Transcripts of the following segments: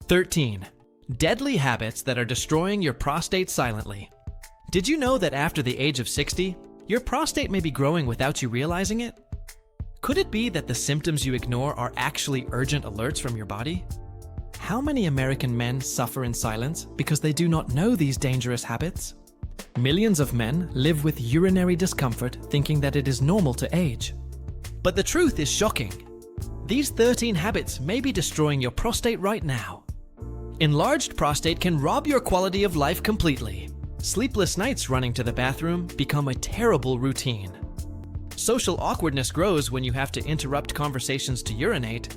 13. Deadly habits that are destroying your prostate silently. Did you know that after the age of 60, your prostate may be growing without you realizing it? Could it be that the symptoms you ignore are actually urgent alerts from your body? How many American men suffer in silence because they do not know these dangerous habits? Millions of men live with urinary discomfort thinking that it is normal to age. But the truth is shocking. These 13 habits may be destroying your prostate right now. Enlarged prostate can rob your quality of life completely. Sleepless nights running to the bathroom become a terrible routine. Social awkwardness grows when you have to interrupt conversations to urinate.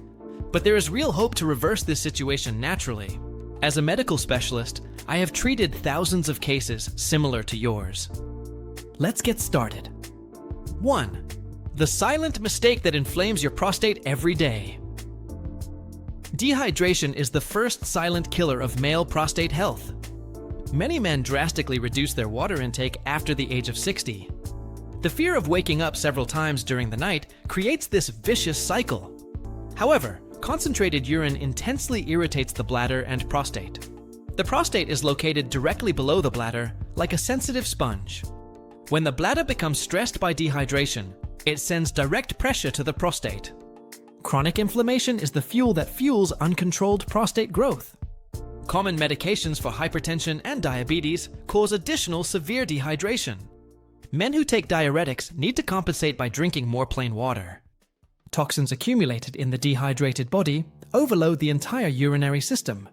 But there is real hope to reverse this situation naturally. As a medical specialist, I have treated thousands of cases similar to yours. Let's get started. 1. The silent mistake that inflames your prostate every day. Dehydration is the first silent killer of male prostate health. Many men drastically reduce their water intake after the age of 60. The fear of waking up several times during the night creates this vicious cycle. However, concentrated urine intensely irritates the bladder and prostate. The prostate is located directly below the bladder, like a sensitive sponge. When the bladder becomes stressed by dehydration, it sends direct pressure to the prostate. Chronic inflammation is the fuel that fuels uncontrolled prostate growth. Common medications for hypertension and diabetes cause additional severe dehydration. Men who take diuretics need to compensate by drinking more plain water. Toxins accumulated in the dehydrated body overload the entire urinary system.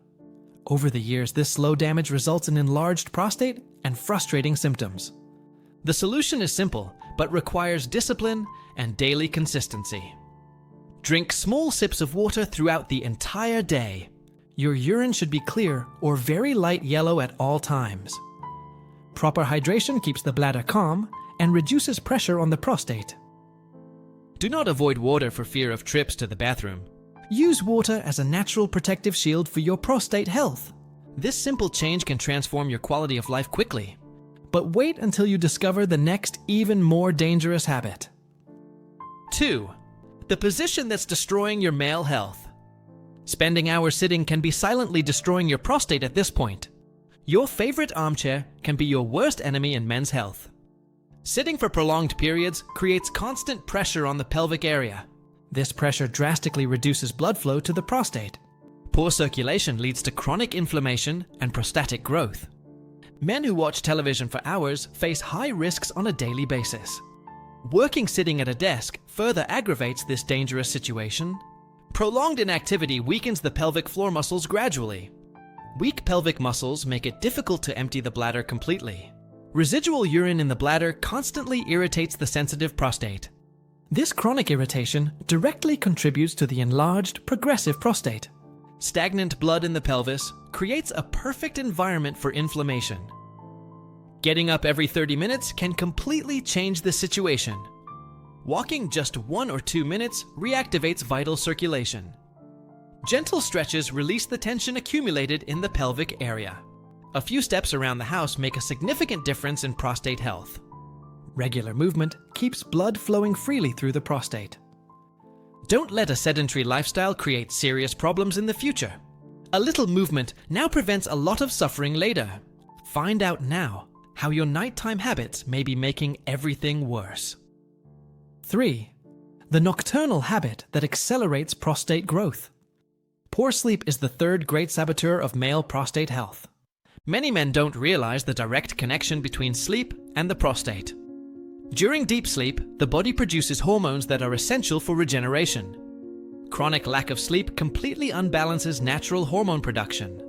Over the years, this slow damage results in enlarged prostate and frustrating symptoms. The solution is simple, but requires discipline and daily consistency. Drink small sips of water throughout the entire day. Your urine should be clear or very light yellow at all times. Proper hydration keeps the bladder calm and reduces pressure on the prostate. Do not avoid water for fear of trips to the bathroom. Use water as a natural protective shield for your prostate health. This simple change can transform your quality of life quickly. But wait until you discover the next, even more dangerous habit. 2. The position that's destroying your male health. Spending hours sitting can be silently destroying your prostate at this point. Your favorite armchair can be your worst enemy in men's health. Sitting for prolonged periods creates constant pressure on the pelvic area. This pressure drastically reduces blood flow to the prostate. Poor circulation leads to chronic inflammation and prostatic growth. Men who watch television for hours face high risks on a daily basis. Working sitting at a desk further aggravates this dangerous situation. Prolonged inactivity weakens the pelvic floor muscles gradually. Weak pelvic muscles make it difficult to empty the bladder completely. Residual urine in the bladder constantly irritates the sensitive prostate. This chronic irritation directly contributes to the enlarged, progressive prostate. Stagnant blood in the pelvis creates a perfect environment for inflammation. Getting up every 30 minutes can completely change the situation. Walking just 1 or 2 minutes reactivates vital circulation. Gentle stretches release the tension accumulated in the pelvic area. A few steps around the house make a significant difference in prostate health. Regular movement keeps blood flowing freely through the prostate. Don't let a sedentary lifestyle create serious problems in the future. A little movement now prevents a lot of suffering later. Find out now how your nighttime habits may be making everything worse. 3. The nocturnal habit that accelerates prostate growth. Poor sleep is the third great saboteur of male prostate health. Many men don't realize the direct connection between sleep and the prostate. During deep sleep, the body produces hormones that are essential for regeneration. Chronic lack of sleep completely unbalances natural hormone production.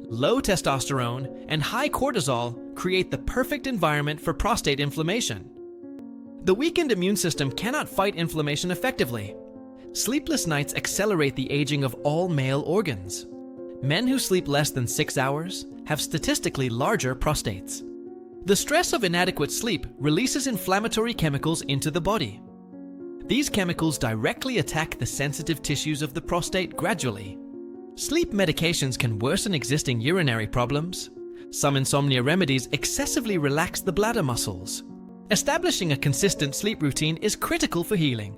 Low testosterone and high cortisol create the perfect environment for prostate inflammation. The weakened immune system cannot fight inflammation effectively. Sleepless nights accelerate the aging of all male organs. Men who sleep less than 6 hours have statistically larger prostates. The stress of inadequate sleep releases inflammatory chemicals into the body. These chemicals directly attack the sensitive tissues of the prostate gradually. Sleep medications can worsen existing urinary problems. Some insomnia remedies excessively relax the bladder muscles. Establishing a consistent sleep routine is critical for healing.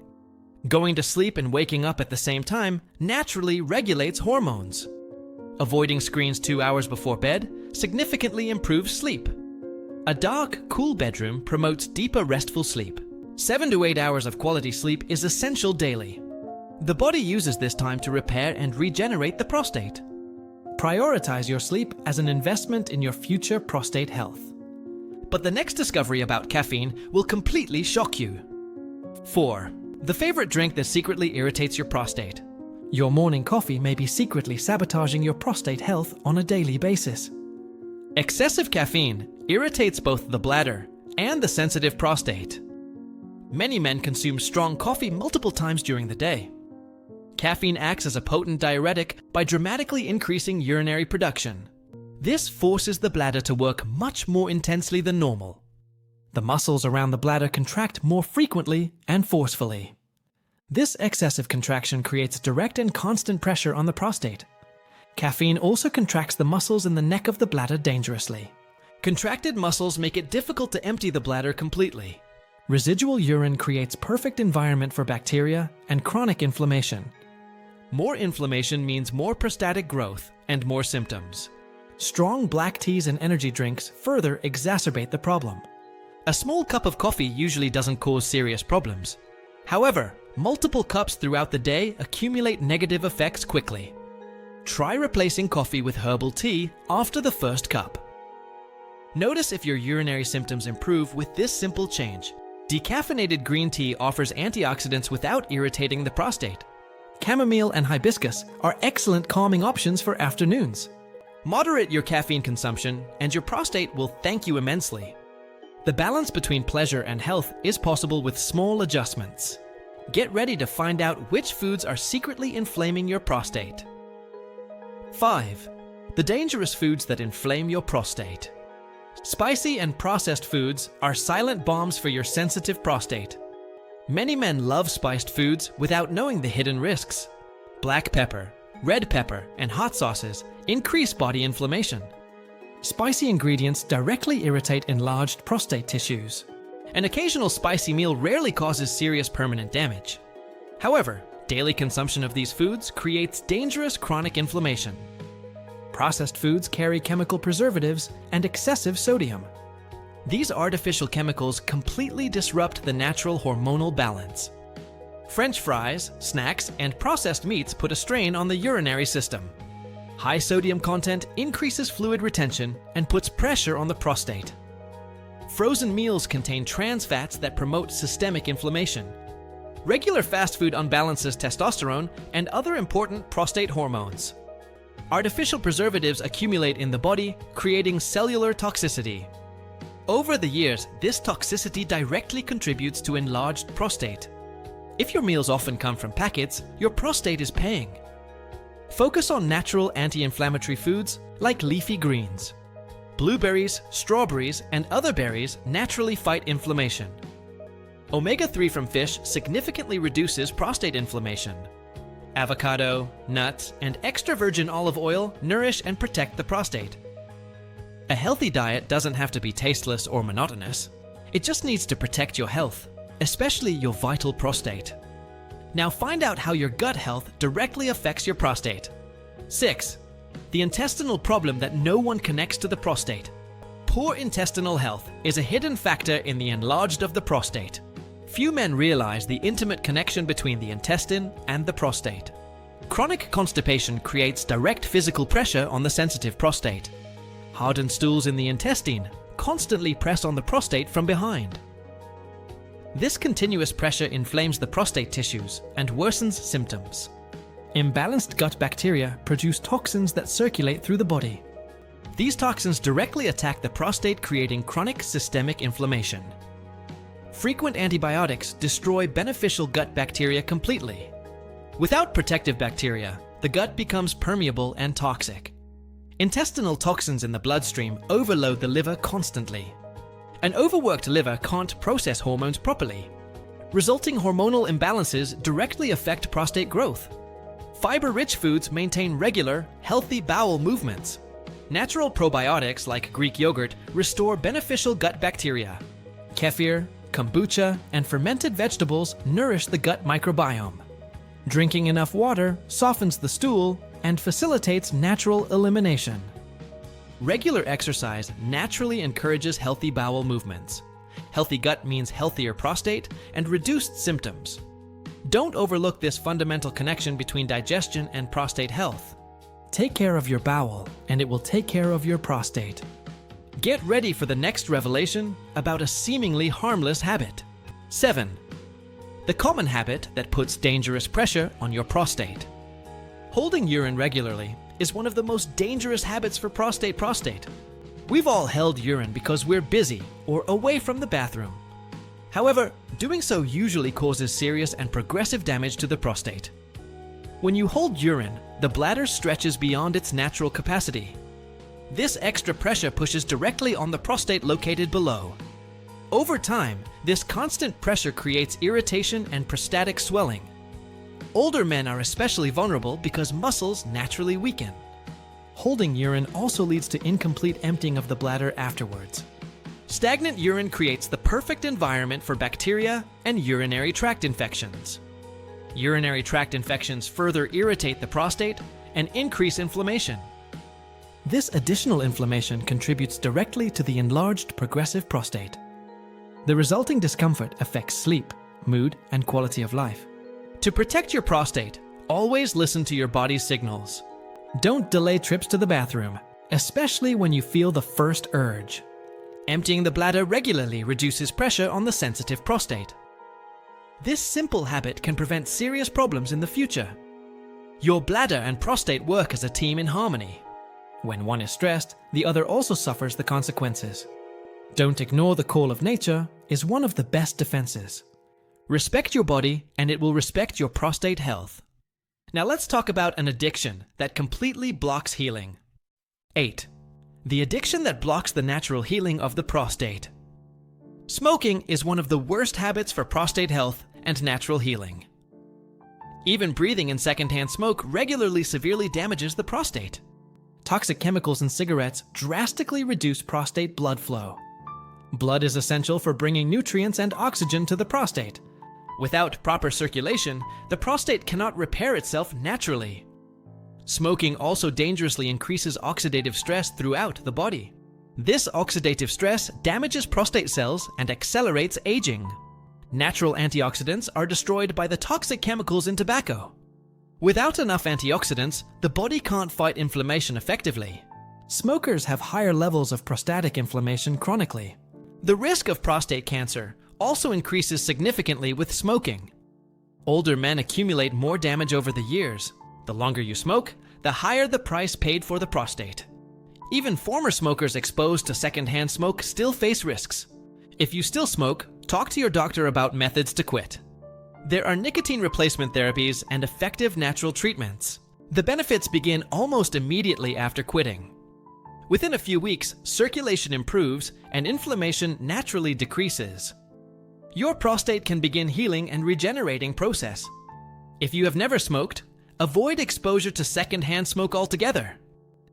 Going to sleep and waking up at the same time naturally regulates hormones. Avoiding screens 2 hours before bed significantly improves sleep. A dark, cool bedroom promotes deeper restful sleep. 7 to 8 hours of quality sleep is essential daily. The body uses this time to repair and regenerate the prostate. Prioritize your sleep as an investment in your future prostate health. But the next discovery about caffeine will completely shock you. 4. The favorite drink that secretly irritates your prostate. Your morning coffee may be secretly sabotaging your prostate health on a daily basis. Excessive caffeine irritates both the bladder and the sensitive prostate. Many men consume strong coffee multiple times during the day. Caffeine acts as a potent diuretic by dramatically increasing urinary production. This forces the bladder to work much more intensely than normal. The muscles around the bladder contract more frequently and forcefully. This excessive contraction creates direct and constant pressure on the prostate. Caffeine also contracts the muscles in the neck of the bladder dangerously. Contracted muscles make it difficult to empty the bladder completely. Residual urine creates perfect environment for bacteria and chronic inflammation. More inflammation means more prostatic growth and more symptoms. Strong black teas and energy drinks further exacerbate the problem. A small cup of coffee usually doesn't cause serious problems. However, multiple cups throughout the day accumulate negative effects quickly. Try replacing coffee with herbal tea after the first cup. Notice if your urinary symptoms improve with this simple change. Decaffeinated green tea offers antioxidants without irritating the prostate. Chamomile and hibiscus are excellent calming options for afternoons. Moderate your caffeine consumption and your prostate will thank you immensely. The balance between pleasure and health is possible with small adjustments. Get ready to find out which foods are secretly inflaming your prostate. 5. The dangerous foods that inflame your prostate. Spicy and processed foods are silent bombs for your sensitive prostate. Many men love spiced foods without knowing the hidden risks. Black pepper, red pepper, and hot sauces increase body inflammation. Spicy ingredients directly irritate enlarged prostate tissues. An occasional spicy meal rarely causes serious permanent damage. However, daily consumption of these foods creates dangerous chronic inflammation. Processed foods carry chemical preservatives and excessive sodium. These artificial chemicals completely disrupt the natural hormonal balance. French fries, snacks, and processed meats put a strain on the urinary system. High sodium content increases fluid retention and puts pressure on the prostate. Frozen meals contain trans fats that promote systemic inflammation. Regular fast food unbalances testosterone and other important prostate hormones. Artificial preservatives accumulate in the body, creating cellular toxicity. Over the years, this toxicity directly contributes to enlarged prostate. If your meals often come from packets, your prostate is paying. Focus on natural anti-inflammatory foods like leafy greens. Blueberries, strawberries, and other berries naturally fight inflammation. Omega-3 from fish significantly reduces prostate inflammation. Avocado, nuts, and extra virgin olive oil nourish and protect the prostate. A healthy diet doesn't have to be tasteless or monotonous. It just needs to protect your health, especially your vital prostate. Now find out how your gut health directly affects your prostate. 6. The intestinal problem that no one connects to the prostate. Poor intestinal health is a hidden factor in the enlarged of the prostate. Few men realize the intimate connection between the intestine and the prostate. Chronic constipation creates direct physical pressure on the sensitive prostate. Hardened stools in the intestine constantly press on the prostate from behind. This continuous pressure inflames the prostate tissues and worsens symptoms. Imbalanced gut bacteria produce toxins that circulate through the body. These toxins directly attack the prostate, creating chronic systemic inflammation. Frequent antibiotics destroy beneficial gut bacteria completely. Without protective bacteria, the gut becomes permeable and toxic. Intestinal toxins in the bloodstream overload the liver constantly. An overworked liver can't process hormones properly. Resulting hormonal imbalances directly affect prostate growth. Fiber-rich foods maintain regular, healthy bowel movements. Natural probiotics like Greek yogurt restore beneficial gut bacteria. Kefir, kombucha, and fermented vegetables nourish the gut microbiome. Drinking enough water softens the stool and facilitates natural elimination. Regular exercise naturally encourages healthy bowel movements. Healthy gut means healthier prostate and reduced symptoms. Don't overlook this fundamental connection between digestion and prostate health. Take care of your bowel, and it will take care of your prostate. Get ready for the next revelation about a seemingly harmless habit. 7. The common habit that puts dangerous pressure on your prostate. Holding urine regularly is one of the most dangerous habits for prostate. We've all held urine because we're busy or away from the bathroom. However, doing so usually causes serious and progressive damage to the prostate. When you hold urine, the bladder stretches beyond its natural capacity. This extra pressure pushes directly on the prostate located below. Over time, this constant pressure creates irritation and prostatic swelling. Older men are especially vulnerable because muscles naturally weaken. Holding urine also leads to incomplete emptying of the bladder afterwards. Stagnant urine creates the perfect environment for bacteria and urinary tract infections. Urinary tract infections further irritate the prostate and increase inflammation. This additional inflammation contributes directly to the enlarged progressive prostate. The resulting discomfort affects sleep, mood, and quality of life. To protect your prostate, always listen to your body's signals. Don't delay trips to the bathroom, especially when you feel the first urge. Emptying the bladder regularly reduces pressure on the sensitive prostate. This simple habit can prevent serious problems in the future. Your bladder and prostate work as a team in harmony. When one is stressed, the other also suffers the consequences. Don't ignore the call of nature is one of the best defenses. Respect your body and it will respect your prostate health. Now let's talk about an addiction that completely blocks healing. 8. The addiction that blocks the natural healing of the prostate. Smoking is one of the worst habits for prostate health and natural healing. Even breathing in secondhand smoke regularly severely damages the prostate. Toxic chemicals in cigarettes drastically reduce prostate blood flow. Blood is essential for bringing nutrients and oxygen to the prostate. Without proper circulation, the prostate cannot repair itself naturally. Smoking also dangerously increases oxidative stress throughout the body. This oxidative stress damages prostate cells and accelerates aging. Natural antioxidants are destroyed by the toxic chemicals in tobacco. Without enough antioxidants, the body can't fight inflammation effectively. Smokers have higher levels of prostatic inflammation chronically. The risk of prostate cancer also increases significantly with smoking. Older men accumulate more damage over the years. The longer you smoke, the higher the price paid for the prostate. Even former smokers exposed to secondhand smoke still face risks. If you still smoke, talk to your doctor about methods to quit. There are nicotine replacement therapies and effective natural treatments. The benefits begin almost immediately after quitting. Within a few weeks, circulation improves and inflammation naturally decreases. Your prostate can begin healing and regenerating process. If you have never smoked, avoid exposure to secondhand smoke altogether.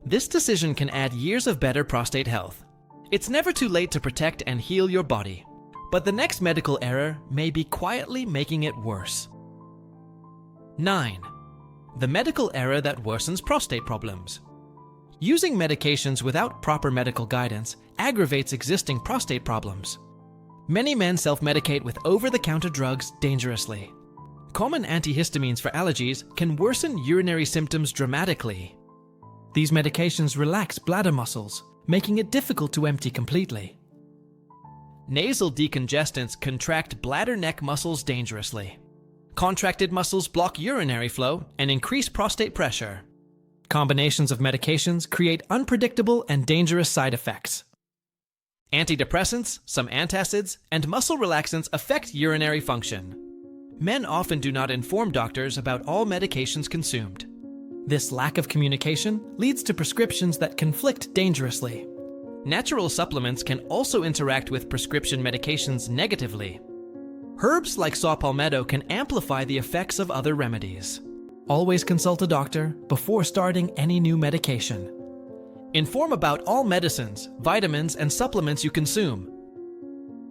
This decision can add years of better prostate health. It's never too late to protect and heal your body, but the next medical error may be quietly making it worse. 9. The medical error that worsens prostate problems. Using medications without proper medical guidance aggravates existing prostate problems. Many men self-medicate with over-the-counter drugs dangerously. Common antihistamines for allergies can worsen urinary symptoms dramatically. These medications relax bladder muscles, making it difficult to empty completely. Nasal decongestants contract bladder neck muscles dangerously. Contracted muscles block urinary flow and increase prostate pressure. Combinations of medications create unpredictable and dangerous side effects. Antidepressants, some antacids, and muscle relaxants affect urinary function. Men often do not inform doctors about all medications consumed. This lack of communication leads to prescriptions that conflict dangerously. Natural supplements can also interact with prescription medications negatively. Herbs like saw palmetto can amplify the effects of other remedies. Always consult a doctor before starting any new medication. Inform about all medicines, vitamins, and supplements you consume.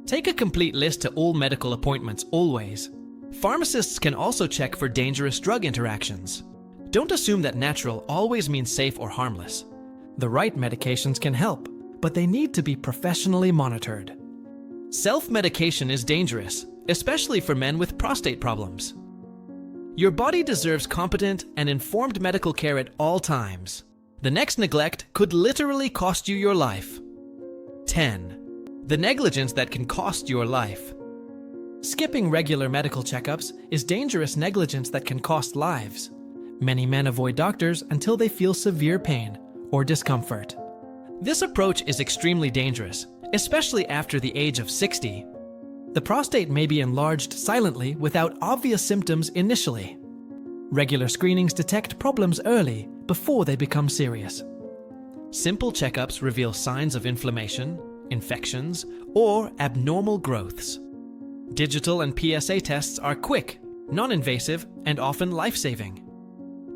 Take a complete list to all medical appointments always. Pharmacists can also check for dangerous drug interactions. Don't assume that natural always means safe or harmless. The right medications can help, but they need to be professionally monitored. Self-medication is dangerous, especially for men with prostate problems. Your body deserves competent and informed medical care at all times. The next neglect could literally cost you your life. 10. The negligence that can cost your life. Skipping regular medical checkups is dangerous negligence that can cost lives. Many men avoid doctors until they feel severe pain or discomfort. This approach is extremely dangerous, especially after the age of 60. The prostate may be enlarged silently without obvious symptoms initially. Regular screenings detect problems early before they become serious. Simple checkups reveal signs of inflammation, infections, or abnormal growths. Digital and PSA tests are quick, non-invasive, and often life-saving.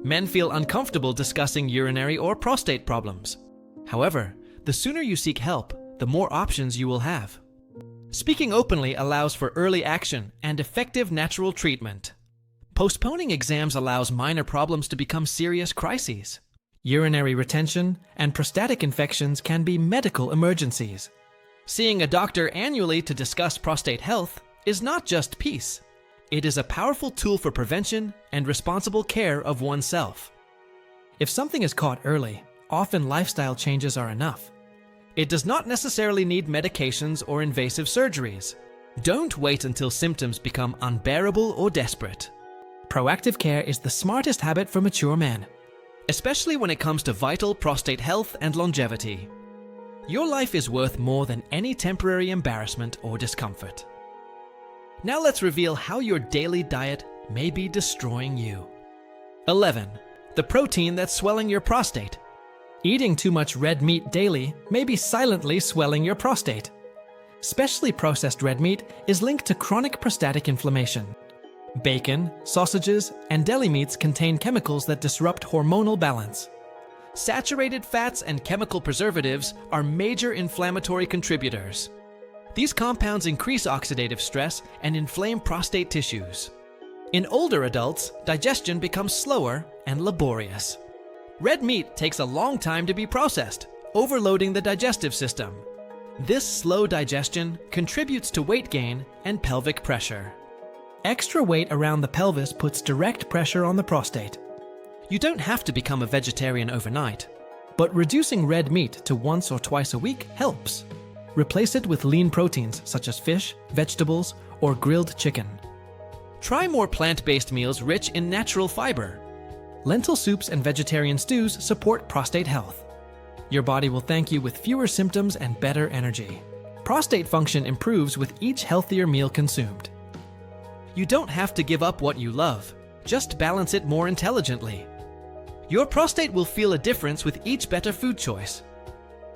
Men feel uncomfortable discussing urinary or prostate problems. However, the sooner you seek help, the more options you will have. Speaking openly allows for early action and effective natural treatment. Postponing exams allows minor problems to become serious crises. Urinary retention and prostatic infections can be medical emergencies. Seeing a doctor annually to discuss prostate health is not just peace. It is a powerful tool for prevention and responsible care of oneself. If something is caught early, often lifestyle changes are enough. It does not necessarily need medications or invasive surgeries. Don't wait until symptoms become unbearable or desperate. Proactive care is the smartest habit for mature men, especially when it comes to vital prostate health and longevity. Your life is worth more than any temporary embarrassment or discomfort. Now let's reveal how your daily diet may be destroying you. 11. The protein that's swelling your prostate. Eating too much red meat daily may be silently swelling your prostate. Specially processed red meat is linked to chronic prostatic inflammation. Bacon, sausages, and deli meats contain chemicals that disrupt hormonal balance. Saturated fats and chemical preservatives are major inflammatory contributors. These compounds increase oxidative stress and inflame prostate tissues. In older adults, digestion becomes slower and laborious. Red meat takes a long time to be processed, overloading the digestive system. This slow digestion contributes to weight gain and pelvic pressure. Extra weight around the pelvis puts direct pressure on the prostate. You don't have to become a vegetarian overnight, but reducing red meat to once or twice a week helps. Replace it with lean proteins such as fish, vegetables, or grilled chicken. Try more plant-based meals rich in natural fiber. Lentil soups and vegetarian stews support prostate health. Your body will thank you with fewer symptoms and better energy. Prostate function improves with each healthier meal consumed. You don't have to give up what you love, just balance it more intelligently. Your prostate will feel a difference with each better food choice.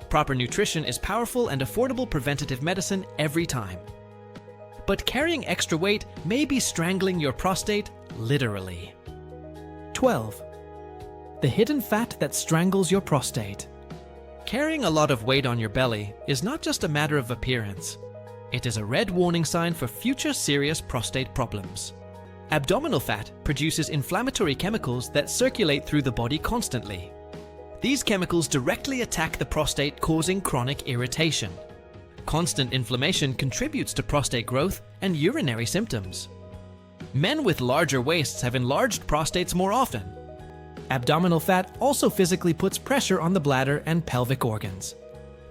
Proper nutrition is powerful and affordable preventative medicine every time. But carrying extra weight may be strangling your prostate literally. 12. The hidden fat that strangles your prostate. Carrying a lot of weight on your belly is not just a matter of appearance. It is a red warning sign for future serious prostate problems. Abdominal fat produces inflammatory chemicals that circulate through the body constantly. These chemicals directly attack the prostate, causing chronic irritation. Constant inflammation contributes to prostate growth and urinary symptoms. Men with larger waists have enlarged prostates more often. Abdominal fat also physically puts pressure on the bladder and pelvic organs.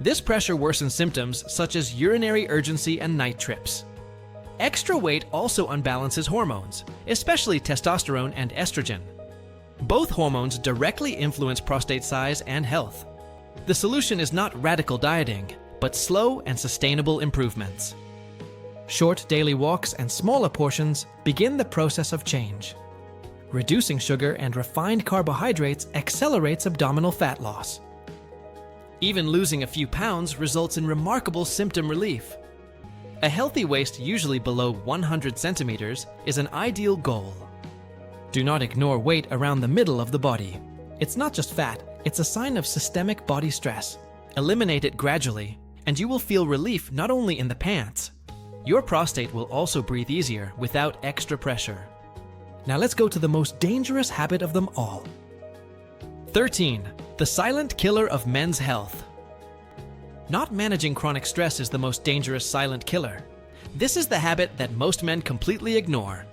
This pressure worsens symptoms such as urinary urgency and night trips. Extra weight also unbalances hormones, especially testosterone and estrogen. Both hormones directly influence prostate size and health. The solution is not radical dieting, but slow and sustainable improvements. Short daily walks and smaller portions begin the process of change. Reducing sugar and refined carbohydrates accelerates abdominal fat loss. Even losing a few pounds results in remarkable symptom relief. A healthy waist usually below 100 centimeters is an ideal goal. Do not ignore weight around the middle of the body. It's not just fat, it's a sign of systemic body stress. Eliminate it gradually, and you will feel relief not only in the pants. Your prostate will also breathe easier without extra pressure. Now let's go to the most dangerous habit of them all. 13. The silent killer of men's health. Not managing chronic stress is the most dangerous silent killer. This is the habit that most men completely ignore.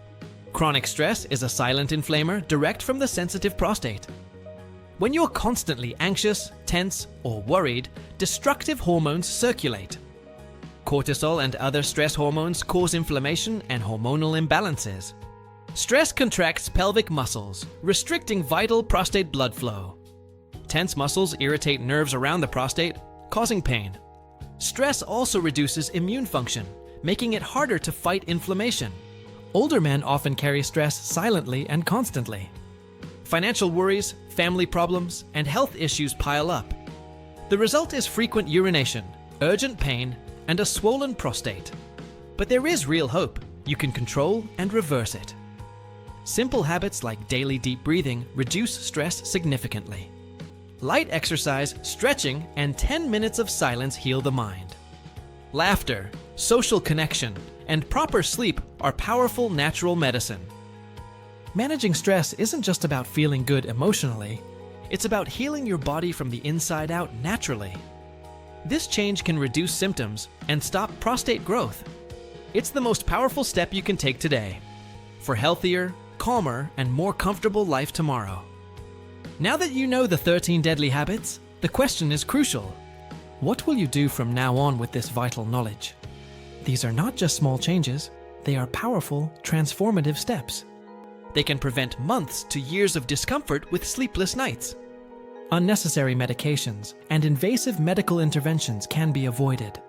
Chronic stress is a silent inflamer direct from the sensitive prostate. When you're constantly anxious, tense, or worried, destructive hormones circulate. Cortisol and other stress hormones cause inflammation and hormonal imbalances. Stress contracts pelvic muscles, restricting vital prostate blood flow. Tense muscles irritate nerves around the prostate, causing pain. Stress also reduces immune function, making it harder to fight inflammation. Older men often carry stress silently and constantly. Financial worries, family problems, and health issues pile up. The result is frequent urination, urgent pain, and a swollen prostate. But there is real hope. You can control and reverse it. Simple habits like daily deep breathing reduce stress significantly. Light exercise, stretching, and 10 minutes of silence heal the mind. Laughter, social connection, and proper sleep are powerful natural medicine. Managing stress isn't just about feeling good emotionally, it's about healing your body from the inside out naturally. This change can reduce symptoms and stop prostate growth. It's the most powerful step you can take today for healthier, calmer, and more comfortable life tomorrow. Now that you know the 13 deadly habits, the question is crucial. What will you do from now on with this vital knowledge? These are not just small changes, they are powerful, transformative steps. They can prevent months to years of discomfort with sleepless nights. Unnecessary medications and invasive medical interventions can be avoided.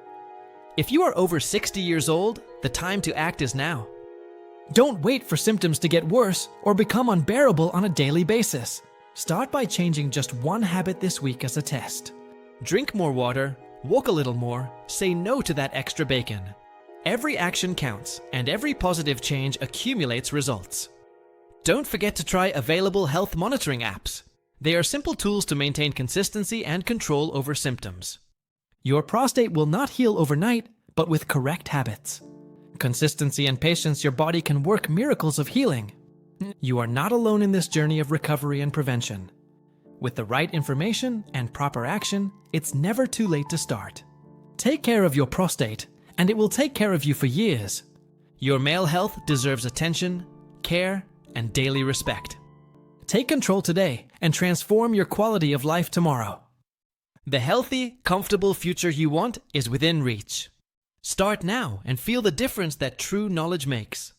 If you are over 60 years old, the time to act is now. Don't wait for symptoms to get worse or become unbearable on a daily basis. Start by changing just one habit this week as a test. Drink more water, walk a little more, say no to that extra bacon. Every action counts, and every positive change accumulates results. Don't forget to try available health monitoring apps. They are simple tools to maintain consistency and control over symptoms. Your prostate will not heal overnight, but with correct habits. Consistency and patience, your body can work miracles of healing. You are not alone in this journey of recovery and prevention. With the right information and proper action, it's never too late to start. Take care of your prostate, and it will take care of you for years. Your male health deserves attention, care, and daily respect. Take control today and transform your quality of life tomorrow. The healthy, comfortable future you want is within reach. Start now and feel the difference that true knowledge makes.